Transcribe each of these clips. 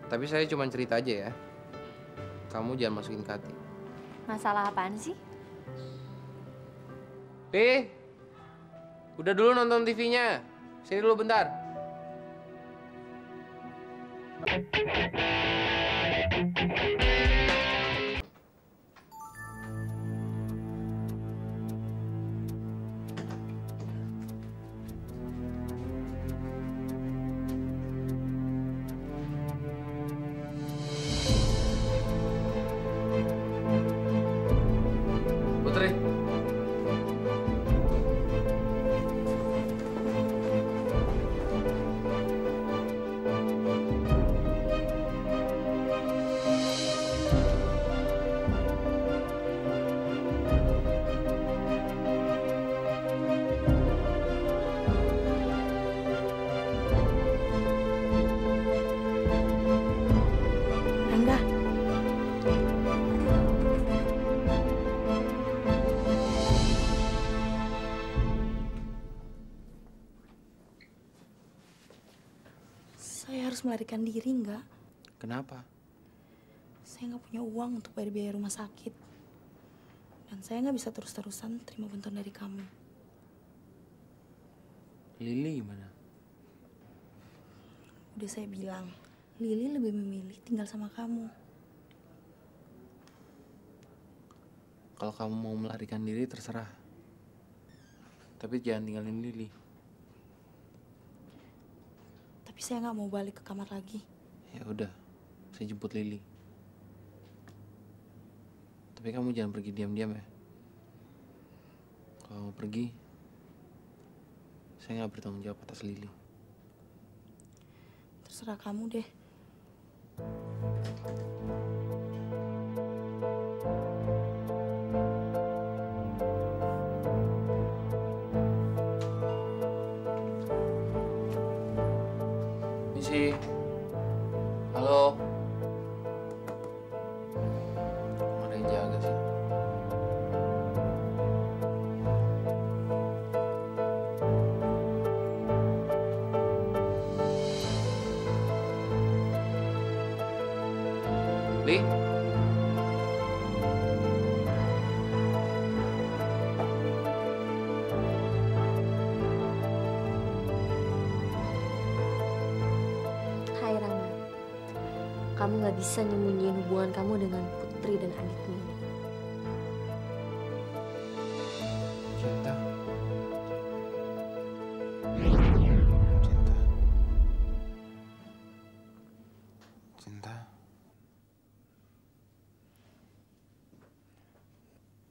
Tapi saya cuma cerita aja ya. Kamu jangan masukin ke hati. Masalah apaan sih? Udah dulu nonton TV-nya. Sini dulu bentar. Putri. Rangga. Saya harus melarikan diri, nggak? Kenapa? Saya nggak punya uang untuk bayar biaya rumah sakit. Dan saya nggak bisa terus-terusan terima bantuan dari kamu. Lili gimana? Udah saya bilang, Lili lebih memilih tinggal sama kamu. Kalau kamu mau melarikan diri terserah. Tapi jangan tinggalin Lili. Tapi saya nggak mau balik ke kamar lagi. Ya udah, saya jemput Lili. Tapi kamu jangan pergi diam-diam ya. Kalau mau pergi, saya nggak bertanggung jawab atas Lili. Terserah kamu deh. Misi, halo. Ada yang jaga sih. Li? Hai Rama, kamu gak bisa nyembunyiin hubungan kamu dengan Putri dan adiknya. Cinta. Cinta. Cinta.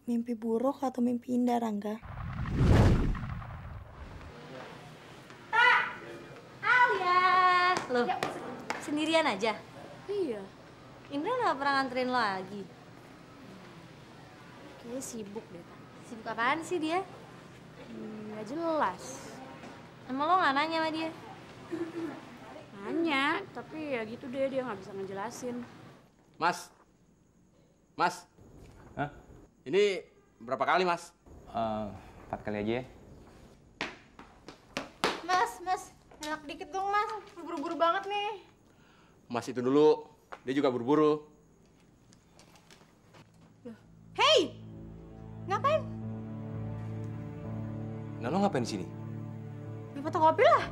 Mimpi buruk atau mimpi indah, Rangga? Alia! Loh, sendirian aja? Iya. Indra gak pernah nganterin lo lagi? Kayaknya sibuk deh, Kak. Sibuk apaan sih dia? Nggak jelas. Emang lo gak nanya sama dia? Nanya, tapi ya gitu deh, dia nggak bisa ngejelasin. Mas. Mas. Hah? Ini berapa kali, Mas? 4 kali aja ya. Mas, enak dikit dong mas, buru-buru banget nih. Mas itu dulu. Dia juga buru-buru. Hey, ngapain? Nah, lo ngapain di sini? Di fotokopi lah.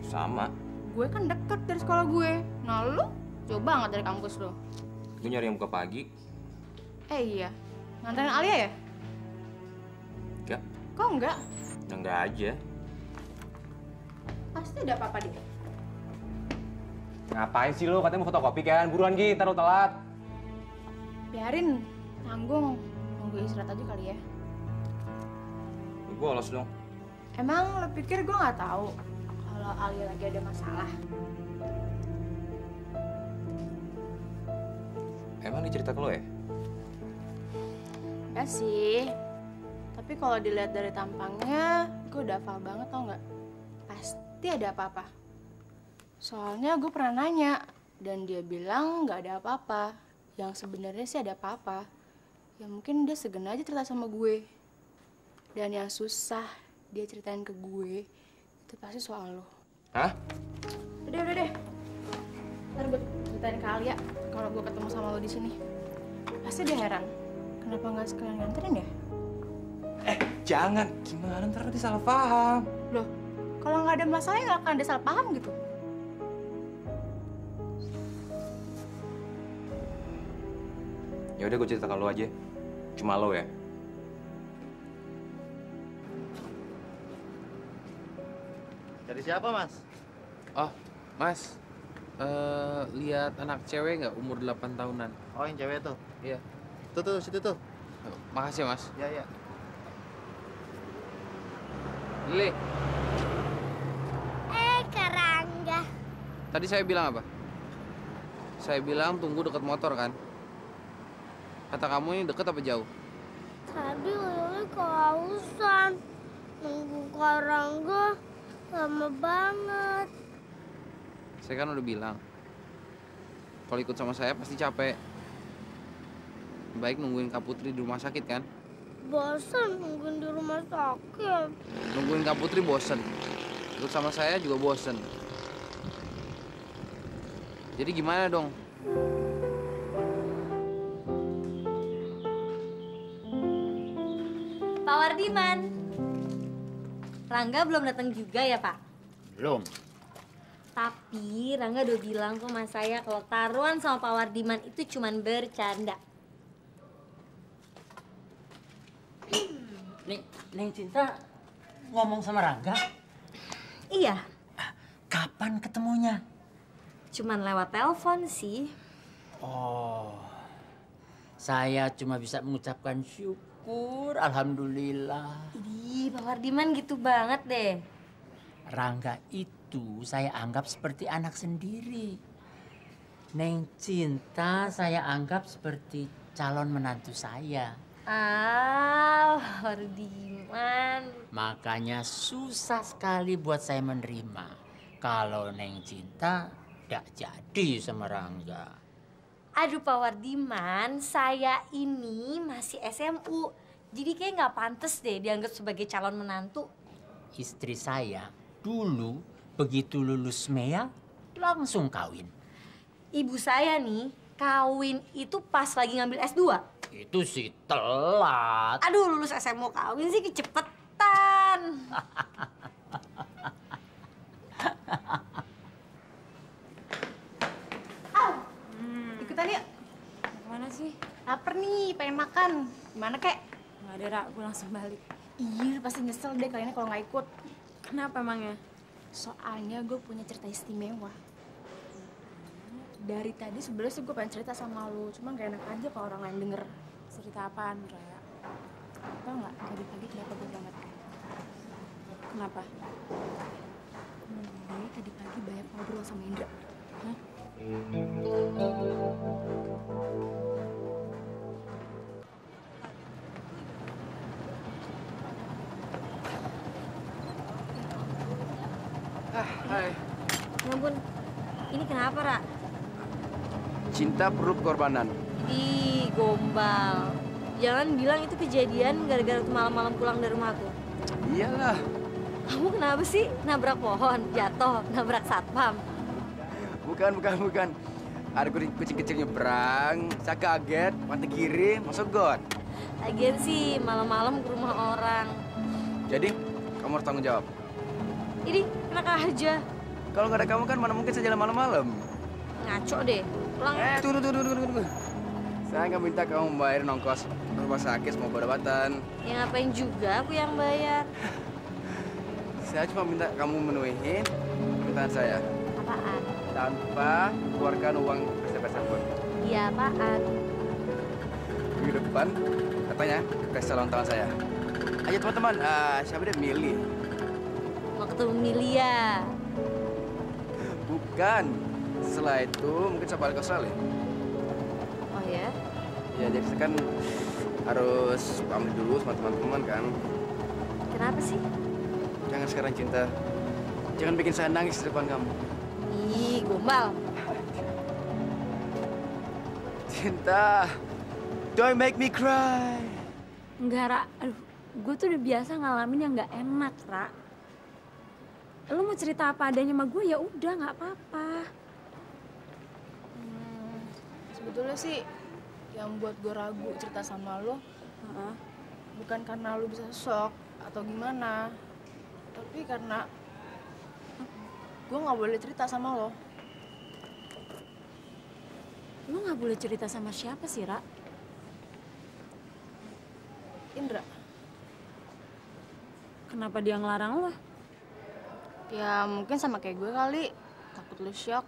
Sama. Gue kan deket dari sekolah gue. Nah lu jauh banget dari kampus lo. Gue nyari yang buka pagi. Iya, nganterin Alia ya? Enggak. Kok enggak? Ya enggak aja. Pasti ada apa-apa dia. Ngapain sih lo? Katanya mau fotokopi kan? Buruan Gi, ntar lo telat. Biarin, tanggung. Nunggu istirahat aja kali ya. Gue bolos dong. Emang lo pikir gue nggak tahu kalau Alia lagi ada masalah? Emang dia cerita ke lo ya? Enggak sih. Tapi kalau dilihat dari tampangnya, gue udah hafal banget tau nggak? Pasti ada apa-apa. Soalnya gue pernah nanya, dan dia bilang nggak ada apa-apa. Yang sebenarnya sih ada apa-apa. Ya mungkin dia segan aja cerita sama gue. Dan yang susah dia ceritain ke gue, itu pasti soal lo. Hah? Udah deh. Ntar gue ceritain ke Alia kalau gue ketemu sama lo di sini. Pasti dia heran. Kenapa nggak sekalian nganterin ya? Jangan. Gimana ntar nanti salah paham. Loh, kalau nggak ada masalah nggak akan ada salah paham gitu. Ya udah gue cerita ke lo aja. Cuma lo ya. Dari siapa, Mas? Oh, Mas. Lihat anak cewek nggak umur 8 tahunan? Oh, yang cewek tuh. Iya. Tuh, situ tuh. Makasih, Mas. Ya. Lili, Karangga. tadi saya bilang apa? Saya bilang tunggu dekat motor kan? Kata kamu ini deket apa jauh? Tadi Lili kehausan. Nunggu Karangga lama banget. Saya kan udah bilang, kalau ikut sama saya pasti capek. Baik nungguin Kak Putri di rumah sakit kan? Bosan nungguin di rumah sakit. Nungguin Kak Putri bosen. Ikut sama saya juga bosen. Jadi gimana dong? Pak Wardiman. Rangga belum datang juga ya, Pak? Belum. Tapi Rangga udah bilang sama saya kalau taruhan sama Pak Wardiman itu cuman bercanda. Neng Cinta ngomong sama Rangga? Iya, Kapan ketemunya? cuman lewat telepon sih. Oh, saya cuma bisa mengucapkan syukur, alhamdulillah. Ih, Pak Wardiman gitu banget deh. Rangga itu saya anggap seperti anak sendiri. Neng Cinta saya anggap seperti calon menantu saya. Wardiman. Makanya susah sekali buat saya menerima kalau Neng Cinta tidak jadi sama Rangga. Aduh Pak Wardiman, saya ini masih SMU. Jadi kayak nggak pantas deh dianggap sebagai calon menantu. Istri saya dulu begitu lulus MEA langsung kawin. Ibu saya nih kawin itu pas lagi ngambil S2. Itu sih telat. Aduh lulus SMU kawin sih kecepetan. Ikutan yuk. Kemana sih? Laper nih, pengen makan. Gimana kek? Nggak ada, Ra. Gue langsung balik. Iya, pasti nyesel deh kali ini kalau nggak ikut. Kenapa emangnya? Soalnya gue punya cerita istimewa. Dari tadi sebenarnya sih gue pengen cerita sama lu, cuma gak enak aja kalau orang lain denger. Cerita apaan, Raya? Tau nggak, tadi pagi kenapa gue berangkat? Kenapa? Gue tadi pagi banyak ngobrol sama Indra. Hai. Ya ampun, ini kenapa Ra? Cinta perlu pengorbanan. Ih, gombal. Jangan bilang itu kejadian gara-gara tuh malam-malam pulang dari rumah aku. Iyalah. Kamu kenapa sih? Nabrak pohon, jatuh, nabrak satpam. Bukan. Ada kucing kecil nyebrang, saya kaget, mati kiri, masuk got. Lagian sih malam-malam ke rumah orang. Jadi, kamu harus tanggung jawab. Ini enak aja. Kalau nggak ada kamu kan mana mungkin saya jalan malam-malam. Ngaco deh. Pulang ya. Tunggu. Saya nggak minta kamu bayar ongkos rumah sakit semua berobat-obatan. Ya ngapain juga aku yang bayar. Saya cuma minta kamu memenuhi permintaan saya. Apaan? Tanpa mengeluarkan uang peser-peser pun. Iya apaan? Minggu depan, katanya pesta ulang tahun saya. Ayo teman-teman, siapa dia? Mili. Mau ketemu Milia. Bukan. Setelah itu mungkin saya balik ke Australia. Oh ya? Ya jadi saya kan harus pamit dulu sama teman-teman kan. Kenapa sih? Jangan sekarang Cinta. Jangan bikin saya nangis di depan kamu. Ih, gombal. Cinta, don't make me cry. Enggak, Ra. Aduh, gue tuh udah biasa ngalamin yang nggak enak, Ra. Lu mau cerita apa adanya sama gue ya udah nggak apa-apa. sebetulnya sih yang buat gue ragu cerita sama lo bukan karena lo bisa shock atau gimana, tapi karena gue nggak boleh cerita sama lo. Lu nggak boleh cerita sama siapa sih, Ra? Indra. Kenapa dia ngelarang lo? Ya mungkin sama kayak gue kali, takut lo shock,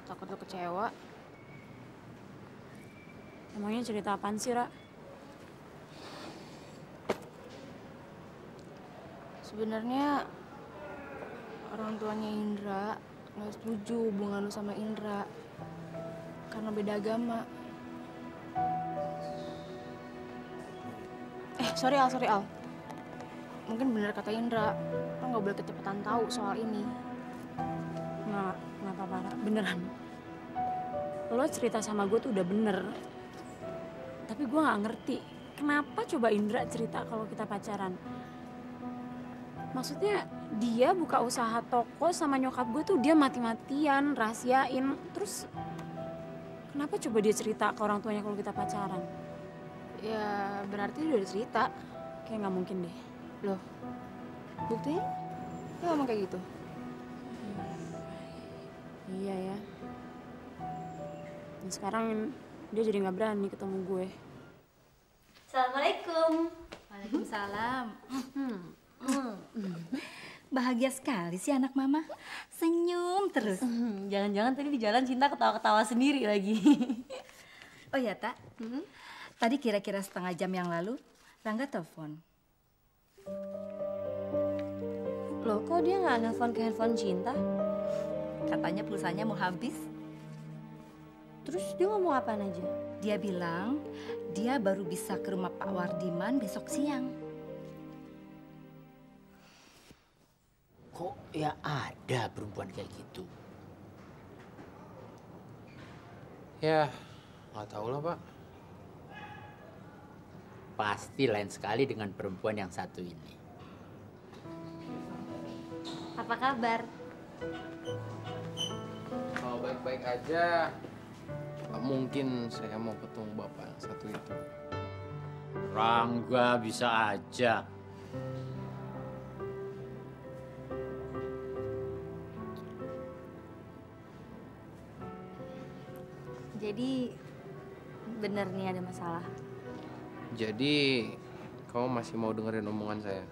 takut lo kecewa. Emangnya cerita apaan sih, Ra? Sebenarnya orang tuanya Indra nggak setuju hubungan lu sama Indra karena beda agama. Sorry Al. Mungkin benar kata Indra, lo nggak boleh kecepatan tahu soal ini. Nggak apa-apa, Ra. Beneran. Lo cerita sama gue tuh udah bener. Tapi gue nggak ngerti, kenapa coba Indra cerita kalau kita pacaran? Maksudnya dia buka usaha toko sama nyokap gue tuh dia mati-matian, rahasiain. Terus kenapa coba dia cerita ke orang tuanya kalau kita pacaran? Ya berarti dia udah cerita. Kayak nggak mungkin deh. Loh, buktinya dia ngomong kayak gitu. Iya ya. Dan sekarang dia jadi nggak berani ketemu gue. Assalamualaikum. Waalaikumsalam. Bahagia sekali sih anak mama. Senyum terus. Jangan-jangan tadi di jalan Cinta ketawa-ketawa sendiri lagi. Oh ya, Tak. Tadi kira-kira setengah jam yang lalu, Rangga telepon. Loh, kok dia nggak nelfon ke handphone Cinta? Katanya pulsanya mau habis. Terus dia ngomong apaan aja? Dia bilang dia baru bisa ke rumah Pak Wardiman besok siang. Kok ya ada perempuan kayak gitu? Ya, nggak tahu lah, Pak. Pasti lain sekali dengan perempuan yang satu ini. Apa kabar? Kalau baik-baik aja, nggak mungkin saya mau ketemu Bapak yang satu itu. Rangga bisa aja. Jadi bener nih ada masalah. Jadi, kamu masih mau dengerin omongan saya?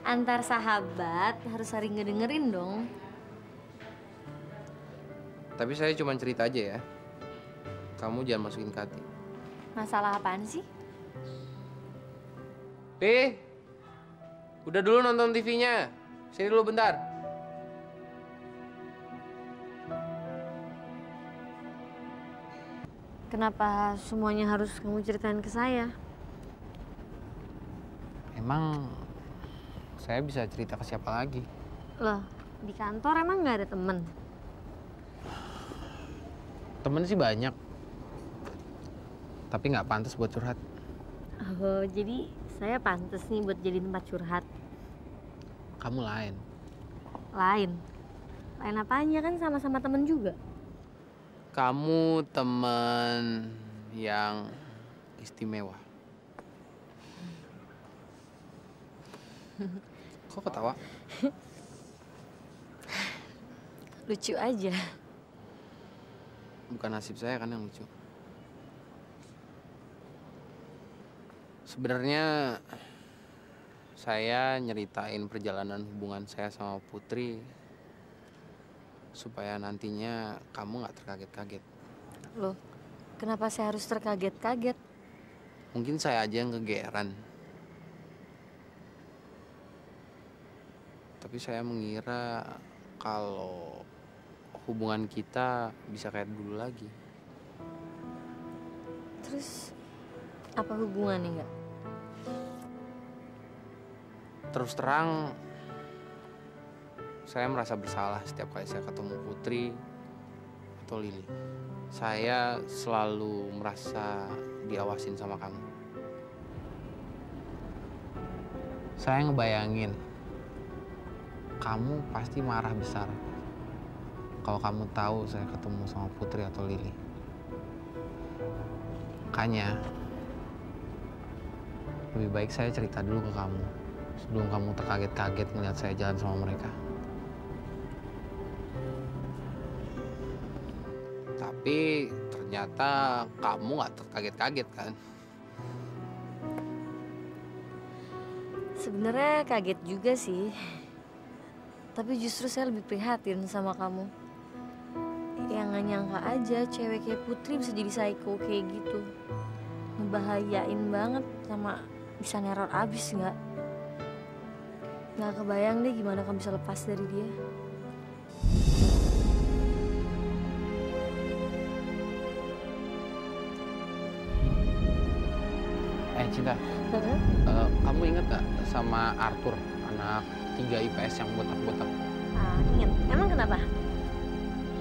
Antar sahabat harus sering ngedengerin dong. Tapi saya cuma cerita aja ya. Kamu jangan masukin ke hati. Masalah apaan sih? Udah dulu nonton TV-nya. Sini dulu bentar. Kenapa semuanya harus kamu ceritain ke saya? Emang saya bisa cerita ke siapa lagi? Loh, di kantor emang nggak ada temen? Temen sih banyak. Tapi nggak pantas buat curhat. Oh, jadi saya pantas nih buat jadi tempat curhat. Kamu lain. Lain? Lain apanya, kan sama-sama temen juga. Kamu teman yang istimewa. Kok ketawa? Lucu aja. Bukan nasib saya kan yang lucu. Sebenarnya saya nyeritain perjalanan hubungan saya sama Putri supaya nantinya kamu nggak terkaget-kaget. Loh, kenapa saya harus terkaget-kaget? Mungkin saya aja yang kegeeran. Tapi saya mengira kalau hubungan kita bisa kayak dulu lagi. Terus apa hubungannya nggak? Terus terang, saya merasa bersalah setiap kali saya ketemu Putri atau Lili. Saya selalu merasa diawasin sama kamu. Saya ngebayangin, kamu pasti marah besar kalau kamu tahu saya ketemu sama Putri atau Lili. Makanya lebih baik saya cerita dulu ke kamu sebelum kamu terkaget-kaget ngeliat saya jalan sama mereka. Tapi ternyata kamu nggak terkaget-kaget kan? Sebenarnya kaget juga sih. Tapi justru saya lebih prihatin sama kamu. Yang nggak nyangka aja cewek kayak Putri bisa jadi psycho kayak gitu. Ngebahayain banget sama bisa neror abis nggak? Nggak kebayang deh gimana kamu bisa lepas dari dia. Cinta, kamu inget gak sama Arthur, anak 3 IPS yang botak-botak? Ah, inget. Emang kenapa?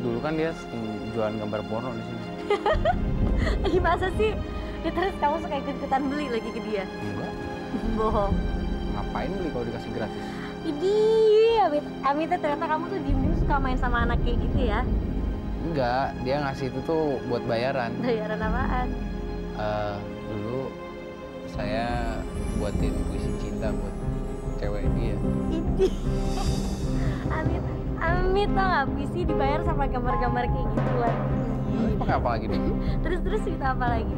Dulu kan dia sering jualan gambar porno di sini. Masa sih? Ya terus kamu suka ikut-ikutan beli lagi ke dia? Enggak. Bohong. Ngapain beli kalau dikasih gratis? Idih, Amit ternyata kamu tuh diem-diem suka main sama anak kayak gitu ya? Enggak, dia ngasih itu tuh buat bayaran. Bayaran apaan? Dulu saya buatin puisi cinta buat cewek dia. Idih. Amit tau gak, puisi dibayar sama gambar-gambar kayak gituan. Terus pakai apa lagi nih? Terus cerita apa lagi?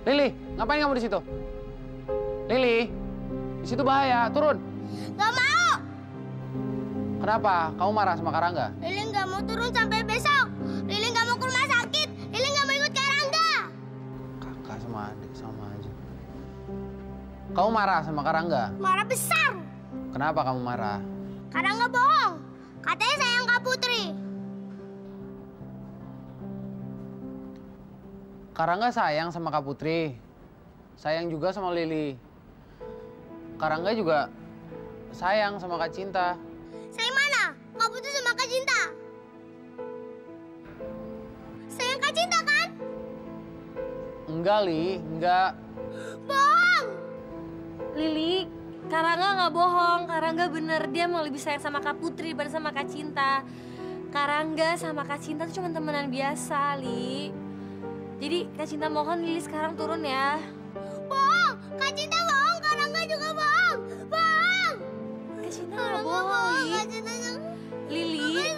Lili, ngapain kamu di situ? Lili, di situ bahaya, turun. Gak mau. Kenapa? Kamu marah sama Karangga? Lili gak mau turun sampai besok. Lili gak mau ke rumah sakit. Lili gak mau ikut Karangga. Kakak sama adik sama aja. Kamu marah sama Karangga? Marah besar. Kenapa kamu marah? Karangga bohong. Katanya sayang Kak Putri. Karangga sayang sama Kak Putri. Sayang juga sama Lili. Karangga juga sayang sama Kak Cinta. Sayang mana? Kak Putri sama Kak Cinta. Sayang Kak Cinta kan? Enggak, Li. Enggak. Bohong. Lili, Karangga nggak bohong. Karangga bener, dia mau lebih sayang sama Kak Putri daripada sama Kak Cinta. Karangga sama Kak Cinta tuh cuma temenan biasa, Li. Jadi Kak Cinta mohon Lili sekarang turun ya. Bohong. Kak Cinta bohong. Karangga juga bohong. Bohong. Kak Cinta nggak bohong, Li. Kak Cinta juga... Lili,